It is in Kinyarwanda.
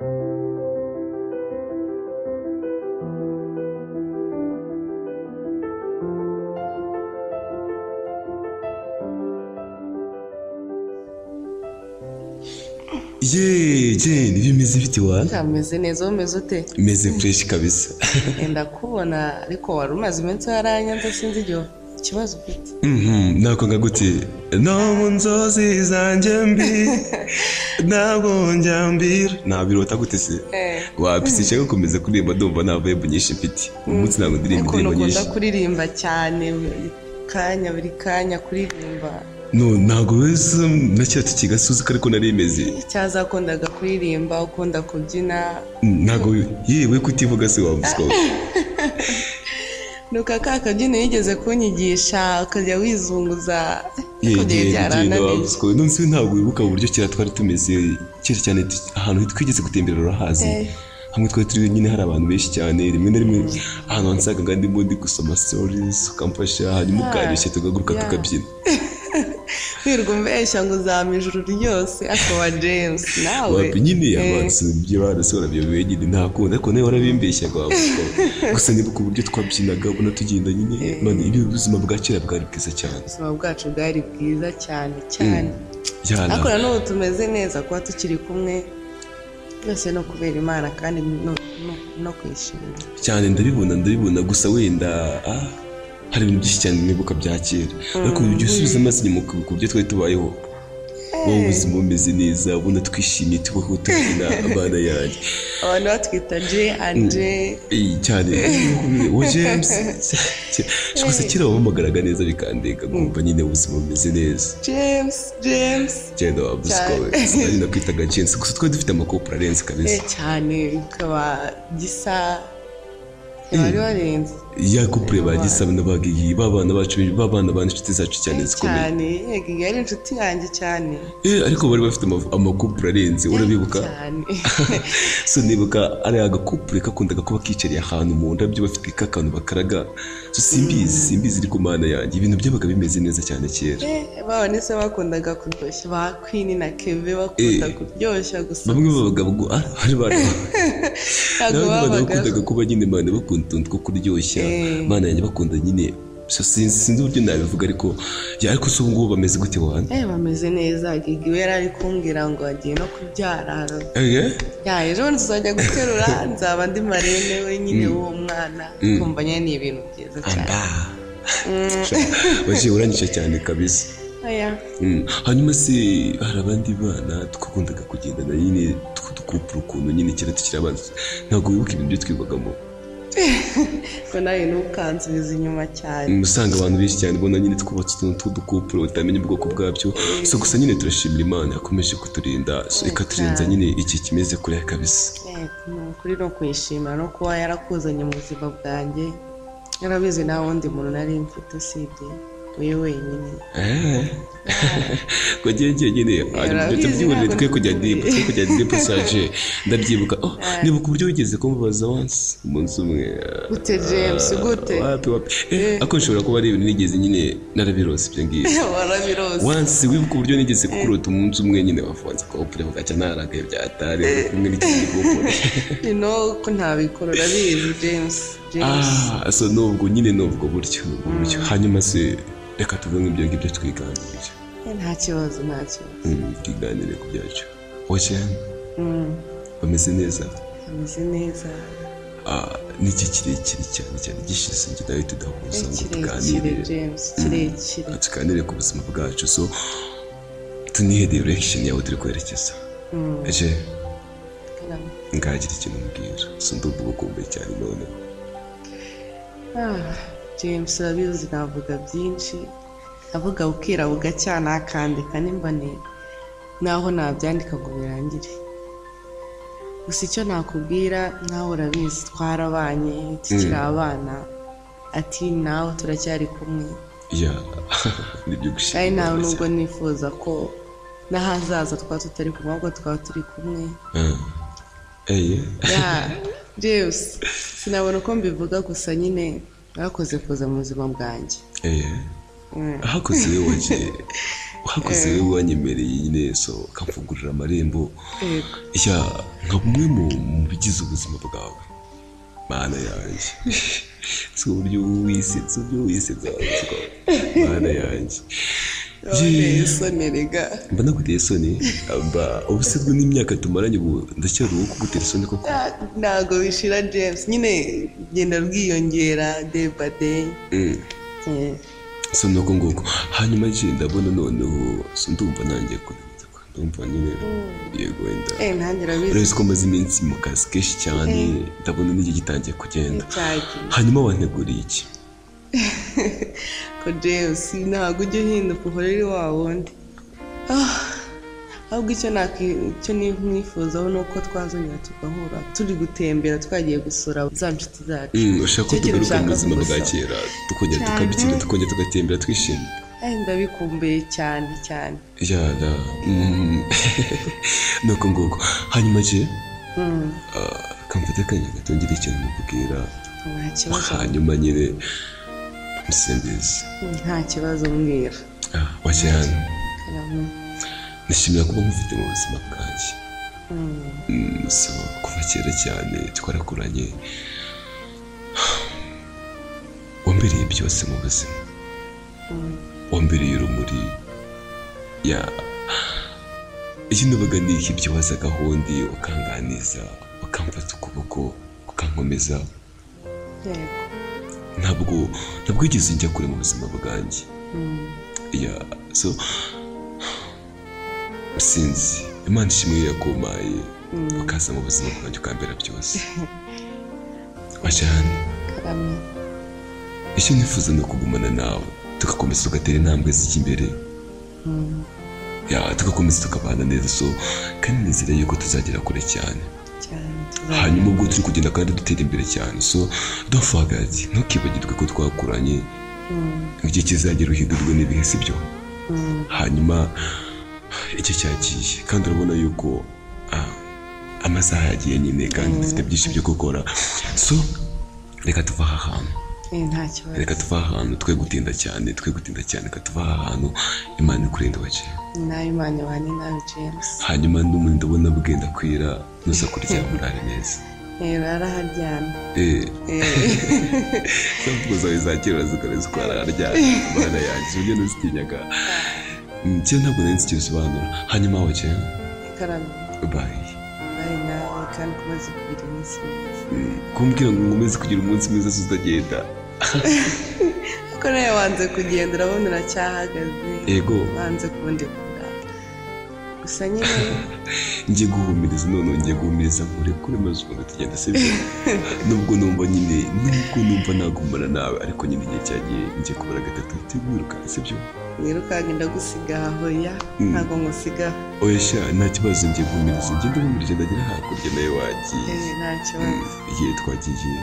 Jane, bimeze bite wana? Kameze neza, umeze ute? Meze fresh kabisa. Ndakubona ariko wari umaze iminsi waranyanze sinzi igihe ikibazo ufite. Nakwanga gute? No mu nzozi zanjye mbi ntabwo njyambira. Nabirota gute se? Wapise cyo gukomeza kuririmba ndumva nta vibe nyinshi mfite. Umunsi ntabwo ndirimba indirimbo nyinshi. Ukunda kuririmba cyane buri kanya kuririmba. No, ntabwo wese nacyati kigasuzi ariko narimeze. Cyazakundaga kuririmba, ukunda kubyina. Ntabwo yewe kutivuga se wabuswa. Nuka kakabyina yigeze kunyigisha ukajya wizunguza. Wabuswa. Nonse ntabwo wibuka uburyo kera twari tumeze cyane cyane ahantu twigeze gutembera urahazi. Hamwe twari turi nyine hari abantu benshi cyane rimwe na rimwe ahantu wansaga ngandi ndi gusoma stories ukamfasha hanyuma ukarishye tugaguruka tukabyina. Wirwa mbeshya ngo uzama ijuru ryose akaba James nawe wapi nyine abansi byo barasora byo begide ntakunda ariko nawe warabimbeshya gwa gusa nibuka uburyo twabyinaga ubona tugenda nyine none ibi ubuzima bwa kera bwari bwiza cyane ubuzima bwacu bwari bwiza cyane ariko n'ubu tumeze neza kuba tukiri kumwe byose no kubera Imana kandi no kwishimira cyane ndabibona gusa wenda hari ibintu byinshi cyane nibuka bya kera ariko ibyo usubiza amaso inyuma ku byo twari tubayeho wowe ubuzima bumeze neza ubona twishimiye tubaho tubona abana yanjye abantu batwita J and J cyane wo James cyose kera wamagaraga neza bikandeka kumva nyine ubuzima bumeze neza James cyane wabusikowe sinari nakwitaga James gusa twari dufite amakopura arenze kabisa cyane bikaba gisa bari barenze yakupure bagisaba n'abagigi babana bacu babana inshuti zacu cyane zikomeye cyane yegi yari inshuti yanjye cyane ariko bari bafite amakupure arenze urabibuka cyane so nibuka ari agakupure kakundaga kuba kicariye ahantu mu ndabyo bafite kakantu bakaraga so simbizi ariko Mana yanjye ibintu byabaga bimeze neza cyane kera babone se bakundaga kuryoshya ba Queen na Keve bakunda kuryoshya gusa bamwe babaga ari bakundaga kuba nyine Mana bakunda two kuryoshya Mana yanjye bakunda nyine sinzi uburyo nabivuga ariko ariko se ubu ngubu bameze gute wana bameze neza Gigi we yari kumbwira ngo agiye no kubyara ejo tuzajya guterura nzaba ndi marene we nyine w'uwo mwana kumva nyine ni ibintu byiza cyane waje uranyisha cyane kabisa hanyuma se hari abandi bana twakundaga kugendana nyine tukupura ukuntu nyine kera tukiri abana ntabwo wibuka ibintu byo twibagamo ko nawe ntukansubiza inyuma cyane usanga abantu benshi cyane ubona nyine twubatse utuntu tw'udukupuro utamenya ubwoko bwabyo so gusa nyine turashimira Imana yakomeje kuturinda so ikaturinda nyine iki kimeze kure kabisa kuri no kwishima no kuba yarakuzanye mu buzima bwanjye yarabizi nta wundi muntu nari mfite usibye wewe wenyine ko nyine tubyibonere twe kujya deep saje ndabyibuka nibuka uburyo wigeze kumbaza once umunsi umwe gute James gute ako nshobora kuba ari ibintu nigeze nyine narabirose ibyo ngibyo warabirose once wibuka uburyo nigeze kukurota umunsi umwe nyine wafunze ko upure bugacya naragaye byatari kumwe n'ikindi gukora ko ntabikorora bizi James so nubwo nyine nubwo buryo hanyuma se reka tuvuge ibyo ngibyo twiganirije nta kibazo twiganire ku byacu oje bameze neza n'iki kirekire cyane gishize njye nawe tudahuza ngo tuganire ku buzima bwacu so tunihe direction yawe turi kwerekeza eje ngagira ikintu mbwira so ndumva ukumbuye cyane none James urabizi navuga byinshi avuga ukira bugacya nakandika nimbane naho nabyandika ngo birangire gusa icyo nakubwira nawe urabizi twarabanye tukiri abana ati nawe turacyari kumwe nibyo gushimira kandi nawe nubwo nifuza ko n'ahazaza twaba tutari kumwe ahubwo twaba turi kumwe James sinabona uko mbivuga gusa nyine warakoze kuza mu buzima bwanjye hakoze waje wakoze wowe wanyemereye nyine so ukamfungurira amarembo nka bumwe mu bigize ubuzima bwawe mana yanjye si uburyo wisetsa mana yanjye isoni rega mba naguteye isoni ubusibwe n'imyaka tumaranye ubu ndacyari uwo kugutera isoni koko ntabwo bishira James nyine genda rwiyongera day by day so nuko nguko hanyuma je ndabona noneho so ndumva nanjye ndumva nyine yego wenda nanjye rabizi uretse ko maze iminsi mu kazi kenshi cyane ndabona n'igihe gitangiye kugenda hanyuma wanteguriye iki ko James ntabwo ujya uhinduka uhorere wa wundi ahubwo icyo nifuzaho ni uko twazongera tugahura turi gutembera twagiye gusura za nshuti zacu ushaka ko tugaruka mu buzima bwa kera tukongera tukabikina tukongera tugatembera twishimye ndabikumbuye cyane cyane yara nuko nguko hanyuma je kamfata akanya gato ngira ikintu mukubwira hanyuma nyine musembizi nta kibazo mbwira washyirana nishimira kuba mufite mu buzima bwanjye so kuva kera cyane twarakuranye wambereye byose mu buzima wambereye urumuri iyo nabaga niki ibyo wazaga ahundi ukanganiza ukamfata ukuboko ukankomeza ntabwo wigeze njya kure mu buzima bwanjye so sinzi Imana ishimwe yakumaye ukaza mu buzima bwanjye ukambera byose wajyane icyo nifuza ni ukugumana nawe tugakomeza tugatera intambwe zijya imbere tugakomeza tukabana neza so kandi nizere yuko tuzagera kure cyane hanyuma ubwo turi kugenda kandi dutera imbere cyane so don't forget ntukibagirwe ko twakuranye igihe kizagera uhindurwe n'ibihe sibyo hanyuma icyo cyagiye kandi urabona yuko amasaha yagiye nyine kandi dufite byinshi byo gukora so reka tuva aha hantu reka tuva aha hantu twe gutinda cyane reka tuva aha hantu Imana ikurinde waje nawe Imana wani nawe James hanyuma n'umuntu ndabona bugenda kwira nuza kuryama urare neza araharyana samvugo zawe zakera zikareza ko araharyana Imana yanjye ujye nuzitinyaga cyo ntabwo nari nzi icyo bisobanura hanyuma waje bye nawe kandi kumaze kugira umunsi mwiza kumbwira ngo nkomeze kugira umunsi mwiza uzagenda kuko nawe wanze kugenda urabona uracyahagaze yego wanze kundekura gusa nyine ngiye guhumiriza none ngiye guhumiriza kure maze ubundi tugenda sibyo nubwo numva nyine numva nagumana nawe ariko nyine igihe cyagiye ngiye kubara gatatu twiruka sibyo wirukanka ndagusiga hoya ntabwo ngusiga oya sha nta kibazo ngiye guhumiriza ngende guhumiriza ndagira hakurya nawe wagiye nta kibazo igihe twagiye